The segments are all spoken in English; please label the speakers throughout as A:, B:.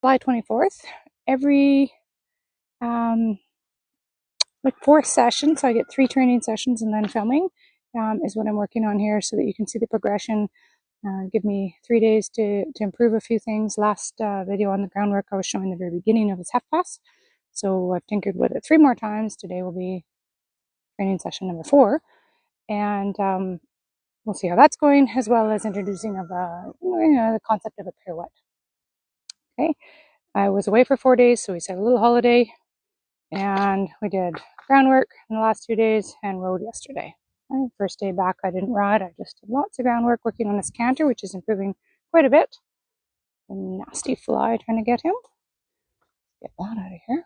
A: July 24th. Every like 4 sessions, so I get 3 training sessions and then filming is what I'm working on here, so that you can see the progression. Give me 3 days to improve a few things. Last video on the groundwork, I was showing the very beginning of his half pass, so I've tinkered with it 3 more times. Today will be training session number 4, and we'll see how that's going, as well as introducing of the concept of a pirouette. Okay, I was away for 4 days, so we set a little holiday, and we did groundwork in the last 2 days and rode yesterday. First day back, I didn't ride. I just did lots of groundwork working on his canter, which is improving quite a bit. A nasty fly trying to get him. Get that out of here.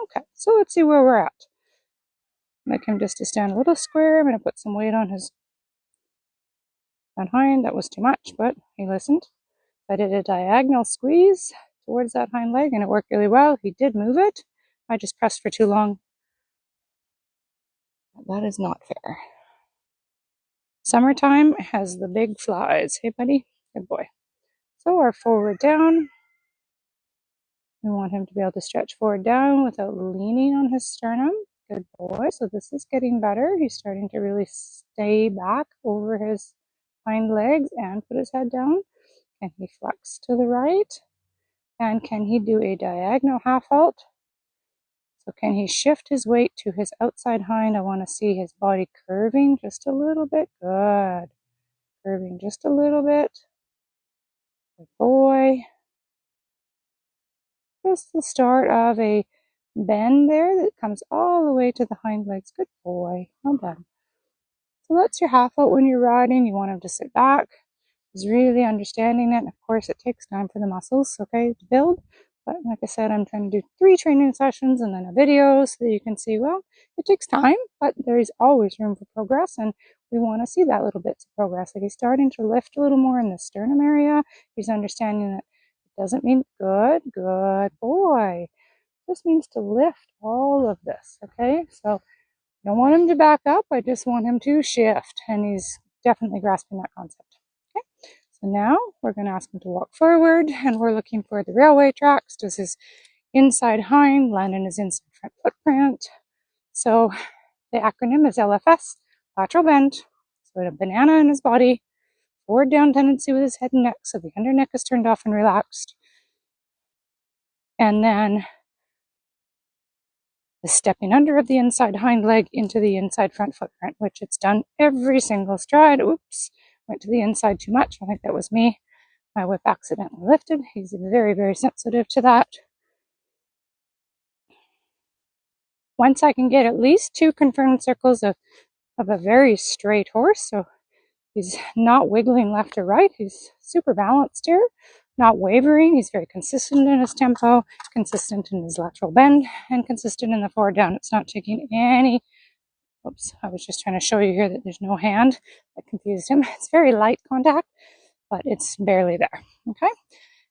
A: Okay, so let's see where we're at. Make him just to stand a little square. I'm going to put some weight on his hind. That was too much, but he listened. I did a diagonal squeeze towards that hind leg, and it worked really well. He did move it. I just pressed for too long. That is not fair. Summertime has the big flies. Hey, buddy. Good boy. So our forward down. We want him to be able to stretch forward down without leaning on his sternum. Good boy. So this is getting better. He's starting to really stay back over his hind legs and put his head down. Can he flex to the right? And can he do a diagonal half halt? So can he shift his weight to his outside hind? I want to see his body curving just a little bit. Good. Curving just a little bit. Good boy. Just the start of a bend there that comes all the way to the hind legs. Good boy. Well done. So that's your half out when you're riding. You want him to sit back. He's really understanding it. And of course, it takes time for the muscles, okay, to build. But like I said, I'm trying to do 3 training sessions and then a video so that you can see, well, it takes time, but there's always room for progress. And we want to see that little bits of progress. Like he's starting to lift a little more in the sternum area. He's understanding that it doesn't mean good boy. This means to lift all of this, okay? So I don't want him to back up. I just want him to shift. And he's definitely grasping that concept. Okay, so now we're going to ask him to walk forward, and we're looking for the railway tracks. Does his inside hind land in his inside front footprint? So the acronym is LFS, lateral bend. So a banana in his body, forward down tendency with his head and neck, so the under neck is turned off and relaxed. And then the stepping under of the inside hind leg into the inside front footprint, which it's done every single stride. Oops, went to the inside too much. I think that was me. My whip accidentally lifted. He's very, very sensitive to that. Once I can get at least 2 confirmed circles of a very straight horse, so he's not wiggling left or right. He's super balanced here, not wavering. He's very consistent in his tempo, consistent in his lateral bend, and consistent in the forward down. It's not taking any, oops, I was just trying to show you here that there's no hand. That confused him. It's very light contact, but it's barely there. Okay.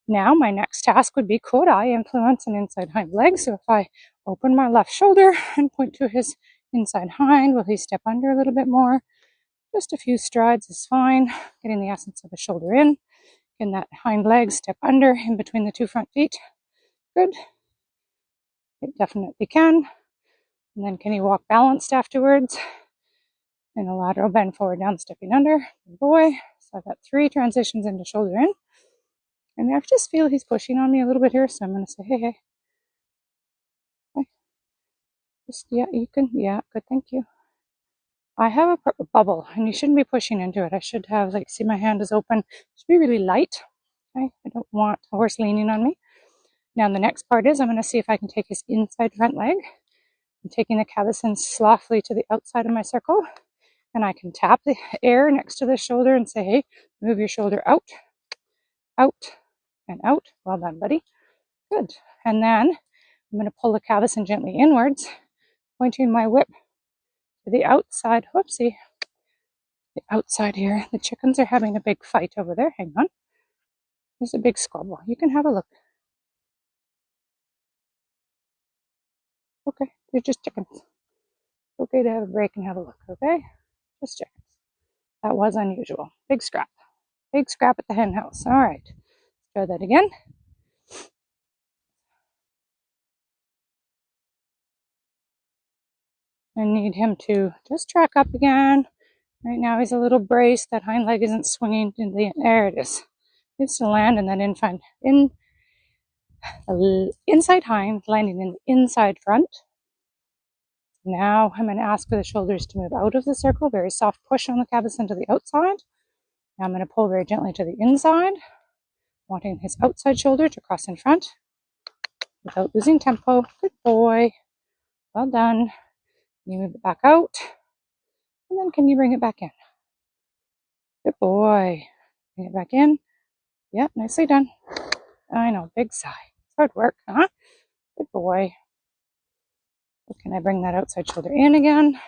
A: Now my next task would be, could I influence an inside hind leg? So if I open my left shoulder and point to his inside hind, will he step under a little bit more? Just a few strides is fine. Getting the essence of the shoulder in. Can that hind leg step under in between the 2 front feet? Good. It definitely can. And then can he walk balanced afterwards? In a lateral bend forward down, stepping under. Good boy. So I've got 3 transitions into shoulder in. And I just feel he's pushing on me a little bit here, so I'm going to say, hey. Okay. Just, yeah, you can, yeah, good, thank you. I have a bubble, and you shouldn't be pushing into it. I should have, like, see my hand is open. It should be really light. Okay, I don't want a horse leaning on me. Now the next part is I'm going to see if I can take his inside front leg. I'm taking the cavesson softly to the outside of my circle, and I can tap the air next to the shoulder and say, hey, move your shoulder out, out, and out. Well done, buddy. Good. And then I'm going to pull the cavesson gently inwards, pointing my whip to the outside. Whoopsie. The outside here. The chickens are having a big fight over there. Hang on. There's a big squabble. You can have a look. Okay, they're just chickens. Okay to have a break and have a look, okay? Just chickens. That was unusual. Big scrap. Big scrap at the hen house. All right. Try that again. I need him to just track up again. Right now he's a little braced. That hind leg isn't swinging in the, there it is. It's to land and then inside hind landing in the inside front. Now I'm going to ask for the shoulders to move out of the circle. Very soft push on the cavesson to the outside. Now I'm going to pull very gently to the inside, wanting his outside shoulder to cross in front without losing tempo. Good boy. Well done. You move it back out. And then can you bring it back in? Good boy. Bring it back in. Yep, nicely done. I know, big sigh. It's hard work, huh? Good boy. Can I bring that outside shoulder in again?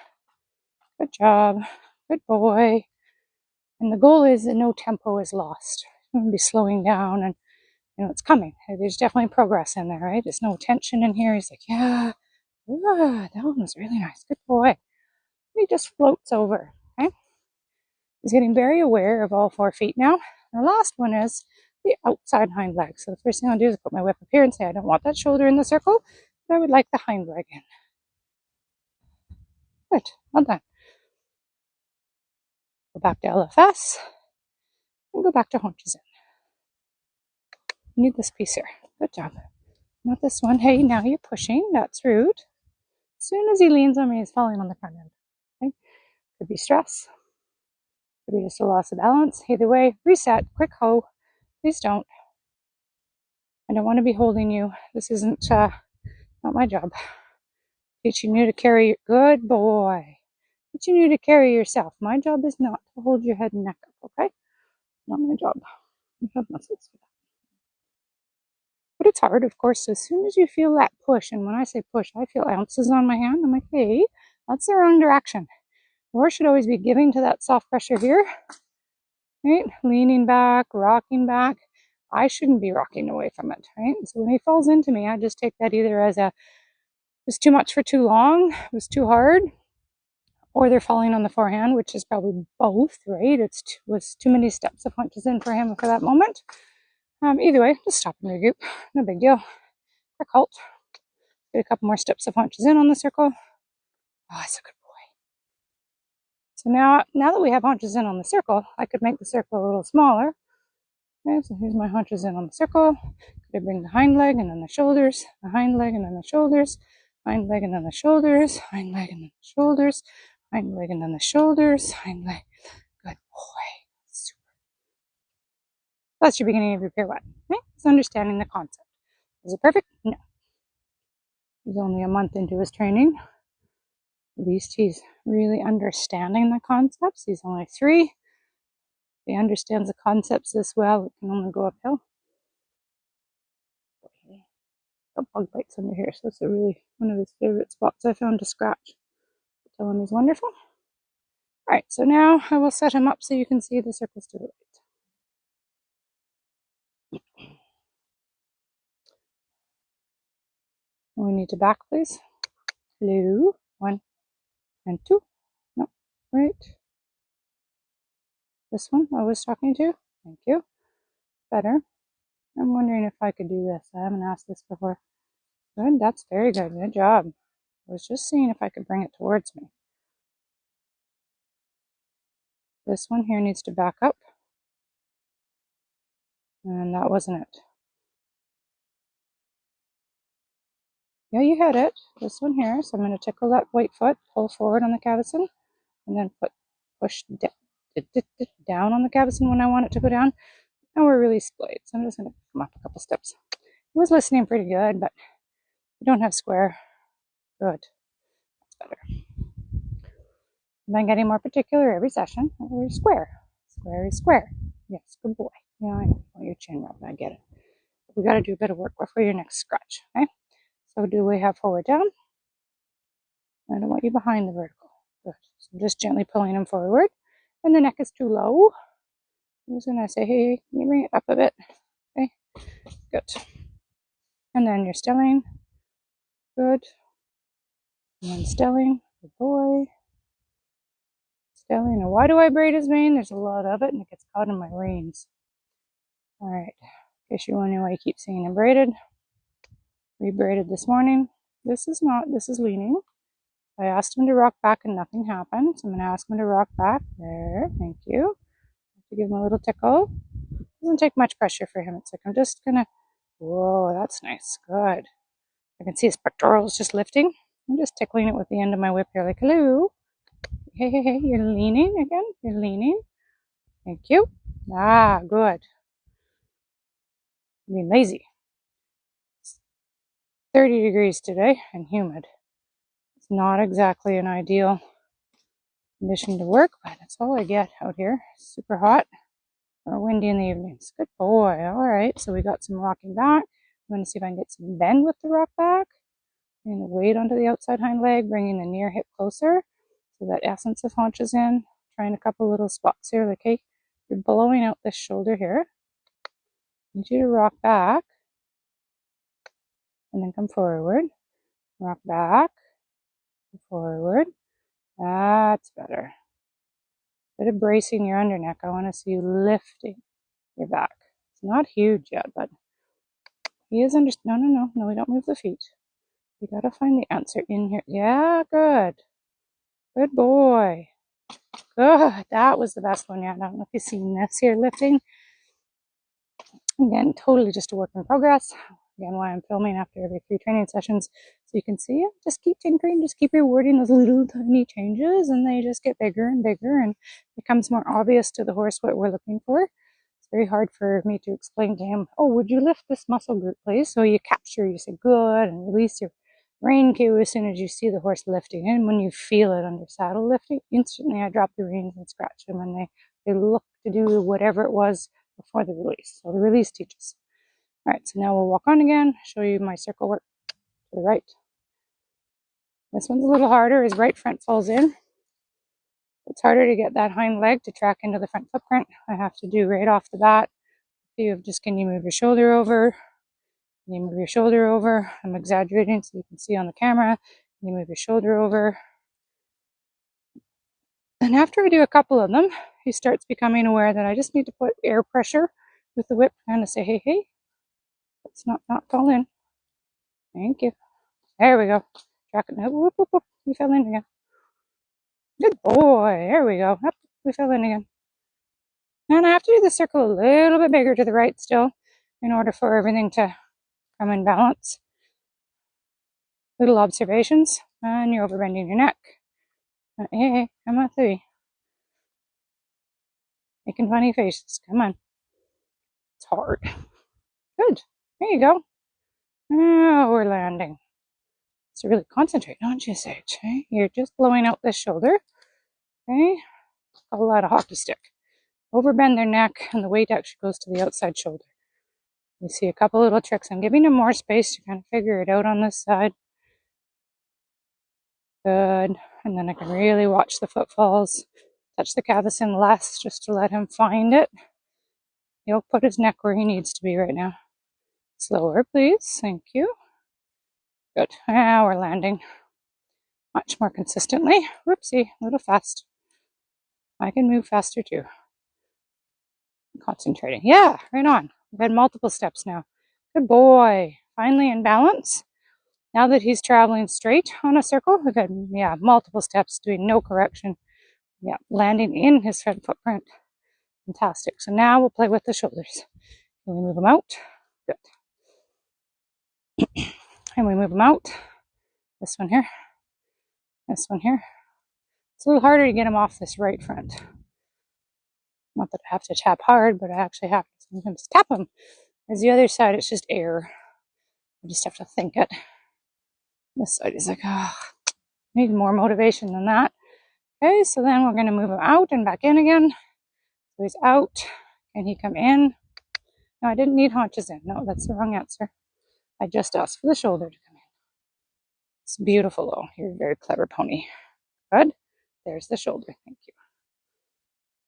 A: Good job. Good boy. And the goal is that no tempo is lost. I'm going to be slowing down and, it's coming. There's definitely progress in there, right? There's no tension in here. He's like, yeah, that one was really nice. Good boy. He just floats over, okay? He's getting very aware of all 4 feet now. The last one is the outside hind leg. So the first thing I'll do is put my whip up here and say, I don't want that shoulder in the circle, but I would like the hind leg in. Good, well done. Go back to LFS and go back to haunches in. You need this piece here. Good job. Not this one. Hey, now you're pushing. That's rude. As soon as he leans on me, he's falling on the front end. Okay? Could be stress. Could be just a loss of balance. Either way, reset. Quick hoe. Please don't. I don't want to be holding you. This isn't not my job. Teaching you to carry. Good boy. Teaching you to carry yourself. My job is not to hold your head and neck up. Okay? Not my job. You have muscles for that. But it's hard, of course. So as soon as you feel that push, and when I say push, I feel ounces on my hand. I'm like, hey, that's the wrong direction. More should always be giving to that soft pressure here. Right? Leaning back, rocking back. I shouldn't be rocking away from it, right? So when he falls into me, I just take that either as it was too much for too long, it was too hard, or they're falling on the forehand, which is probably both, right? It was too many steps of punches in for him for that moment. Either way, just stop and regroup. No big deal. Quick halt. Get a couple more steps of punches in on the circle. Oh, that's a good boy. So now that we have hunches in on the circle, I could make the circle a little smaller. Okay, so here's my hunches in on the circle. Could I bring the hind leg and then the shoulders, the hind leg and then the shoulders, hind leg and then the shoulders, hind leg and then the shoulders, hind leg and then the shoulders, hind leg. Good boy. Super. That's your beginning of your pirouette. Okay? It's understanding the concept. Is it perfect? No. He's only a month into his training. At least he's really understanding the concepts. He's only 3. If he understands the concepts this well, it can only go uphill. Got bug bites under here, so it's really one of his favorite spots I found to scratch. Tell him he's wonderful. Alright, so now I will set him up so you can see the circles to the right. We need to back, please. Hello. 1 and 2. No, right. This one I was talking to. Thank you. Better. I'm wondering if I could do this. I haven't asked this before. Good, that's very good. Good job. I was just seeing if I could bring it towards me. This one here needs to back up. And that wasn't it. Yeah, you had it. This one here. So I'm going to tickle that white foot, pull forward on the cavesson, and then push down on the cavesson when I want it to go down. Now we're really splayed. So I'm just going to come up a couple steps. I was listening pretty good, but we don't have square. Good. That's better. I'm getting more particular every session. We're square. Square is square. Yes, good boy. Yeah, I know. Your chin up. I get it. We got to do a bit of work before your next scratch. Okay? So do we have forward down? I don't want you behind the vertical. Good. So I'm just gently pulling him forward. And the neck is too low. I'm just going to say, hey, can you bring it up a bit? Okay. Good. And then you're stilling. Good. And then stilling. Good boy. Stilling. And why do I braid his mane? There's a lot of it and it gets caught in my reins. Alright. In case you're wondering why you keep seeing him braided. We braided this morning. This is leaning. I asked him to rock back and nothing happened. So I'm going to ask him to rock back. There, thank you. To give him a little tickle. Doesn't take much pressure for him. It's like I'm just going to, whoa, that's nice. Good. I can see his pectorals just lifting. I'm just tickling it with the end of my whip here, like, hello. Hey, hey, hey, you're leaning again. You're leaning. Thank you. Ah, good. I mean, lazy. It's 30 degrees today and humid. It's not exactly an ideal condition to work, but that's all I get out here. Super hot or windy in the evenings. Good boy. All right, so we got some rocking back. I'm going to see if I can get some bend with the rock back. And the weight onto the outside hind leg, bringing the near hip closer so that essence of haunches in. Trying a couple little spots here, like, hey, you're blowing out this shoulder here. I need you to rock back and then come forward. Rock back, forward. That's better. Instead of bracing your underneck, I want to see you lifting your back. It's not huge yet, but he is under. No, we don't move the feet. You got to find the answer in here. Yeah, good. Good boy. Good. That was the best one yet. I don't know if you've seen this here lifting. Again, totally just a work in progress. Again, why I'm filming after every 3 training sessions. So you can see it. Just keep tinkering. Just keep rewarding those little tiny changes, and they just get bigger and bigger, and it becomes more obvious to the horse what we're looking for. It's very hard for me to explain to him, oh, would you lift this muscle group, please? So you capture, you say good, and release your rein cue as soon as you see the horse lifting. And when you feel it under saddle lifting, instantly I drop the reins and scratch them, and they look to do whatever it was before the release. So the release teaches. All right, so now we'll walk on again, show you my circle work to the right. This one's a little harder. His right front falls in. It's harder to get that hind leg to track into the front footprint. I have to do right off the bat. Can you move your shoulder over? Can you move your shoulder over? I'm exaggerating so you can see on the camera. Can you move your shoulder over? And after I do a couple of them, he starts becoming aware that I just need to put air pressure with the whip, kind of say, hey, hey, let's not fall in. Thank you. There we go. Track it. Whoop, whoop, whoop. We fell in again. Good boy. There we go. Up. We fell in again. And I have to do the circle a little bit bigger to the right still in order for everything to come in balance. Little observations. And you're overbending your neck. Hey, come on, 3. Making funny faces. Come on. It's hard. Good. There you go. Oh, we're landing. So really concentrate, don't you, Sage? Okay? You're just blowing out this shoulder. Okay? A lot of hockey stick. Overbend their neck, and the weight actually goes to the outside shoulder. You see a couple little tricks. I'm giving them more space to kind of figure it out on this side. Good. And then I can really watch the footfalls. Touch the cavesson less just to let him find it. He'll put his neck where he needs to be right now. Slower, please. Thank you. Good. Now we're landing much more consistently. Whoopsie, a little fast. I can move faster too. Concentrating. Yeah, right on. We've had multiple steps now. Good boy. Finally in balance. Now that he's traveling straight on a circle, we've had, multiple steps, doing no correction. Yeah, landing in his front footprint. Fantastic. So now we'll play with the shoulders. Can we move them out? Good. And we move them out. This one here. This one here. It's a little harder to get him off this right front. Not that I have to tap hard, but I actually have to sometimes tap him. As the other side, it's just air. I just have to think it. This side is like, oh, need more motivation than that. Okay, so then we're going to move him out and back in again. So he's out. Can he come in? No, I didn't need haunches in. No, that's the wrong answer. I just asked for the shoulder to come in. It's beautiful, though. You're a very clever pony. Good. There's the shoulder. Thank you.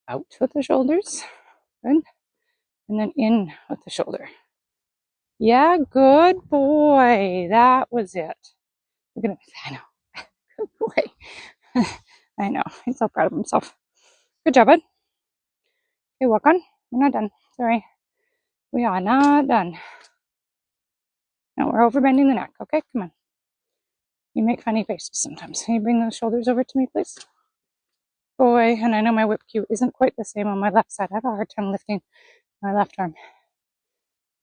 A: Out with the shoulders. Good. And then in with the shoulder. Yeah, good boy. That was it. Look at him. I know. Good boy. I know. He's so proud of himself. Good job, bud. Okay, walk on. We're not done. Sorry. We are not done. No, we're overbending the neck. Okay, come on. You make funny faces sometimes. Can you bring those shoulders over to me, please? Boy, and I know my whip cue isn't quite the same on my left side. I have a hard time lifting my left arm.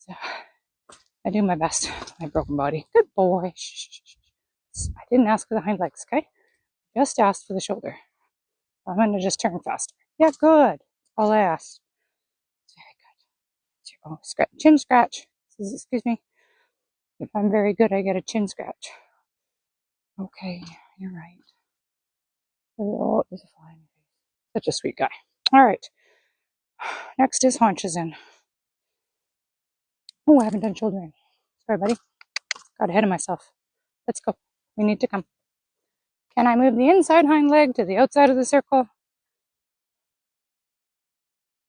A: So I do my best. My broken body. Good boy. I didn't ask for the hind legs, okay? Just asked for the shoulder. I'm going to just turn faster. Yeah, good. All I asked. Very good. Oh, chin scratch. Excuse me. If I'm very good, I get a chin scratch. Okay, you're right. Oh, there's a fly in your face. Such a sweet guy. All right. Next is haunches in. Oh, I haven't done shoulder in. Sorry, buddy. Got ahead of myself. Let's go. We need to come. Can I move the inside hind leg to the outside of the circle?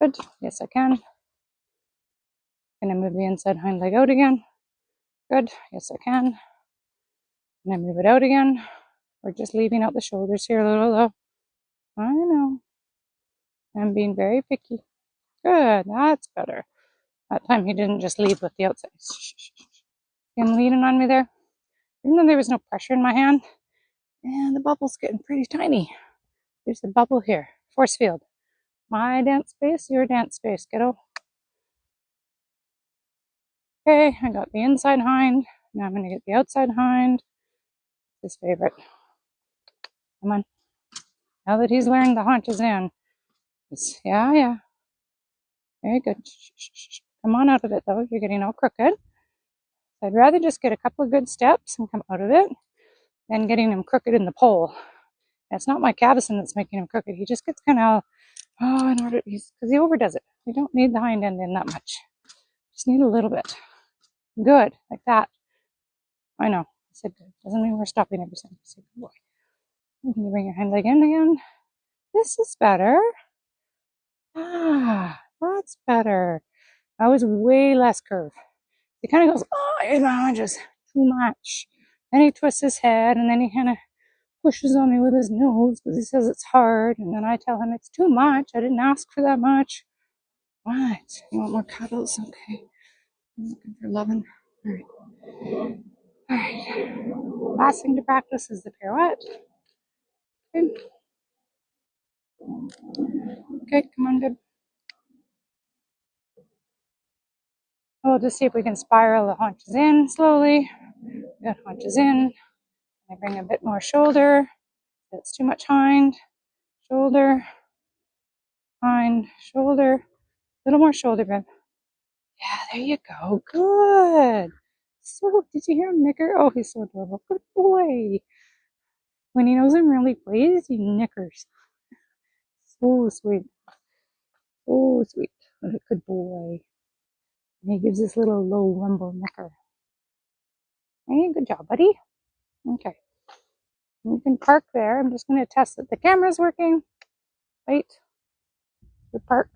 A: Good. Yes, I can. Can I move the inside hind leg out again? Good. Yes, I can. Can I move it out again? We're just leaving out the shoulders here a little though. I know. I'm being very picky. Good. That's better. That time he didn't just lead with the outside. Him leaning on me there. Even though there was no pressure in my hand. And the bubble's getting pretty tiny. There's a bubble here. Force field. My dance space, your dance space, kiddo. Okay, I got the inside hind. Now I'm going to get the outside hind. His favorite. Come on. Now that he's learned the haunches in. Yeah. Very good. Come on out of it, though. You're getting all crooked. I'd rather just get a couple of good steps and come out of it than getting him crooked in the pole. And it's not my cavison that's making him crooked. He just gets kind of, in order, because he overdoes it. You don't need the hind end in that much. Just need a little bit. Good, like that. I know. I said good. Doesn't mean we're stopping every time. I said good boy. Can you bring your hind leg in again? This is better. That's better. That was way less curve. He kind of goes, just too much. Then he twists his head, and then he kind of pushes on me with his nose because he says it's hard. And then I tell him it's too much. I didn't ask for that much. What? You want more cuddles? Okay. I'm looking for loving. All right. All right. Last thing to practice is the pirouette. Okay, come on, babe. We'll just see if we can spiral the haunches in slowly. Good haunches in. I bring a bit more shoulder. That's too much hind. Shoulder. Hind. Shoulder. A little more shoulder, babe. Yeah, there you go. Good. So, did you hear him nicker? Oh, he's so adorable. Good boy. When he knows I'm really pleased, he nickers. So sweet. So sweet. What a good boy. And he gives this little low rumble nicker. Hey, good job, buddy. Okay. You can park there. I'm just going to test that the camera's working. Wait. The park.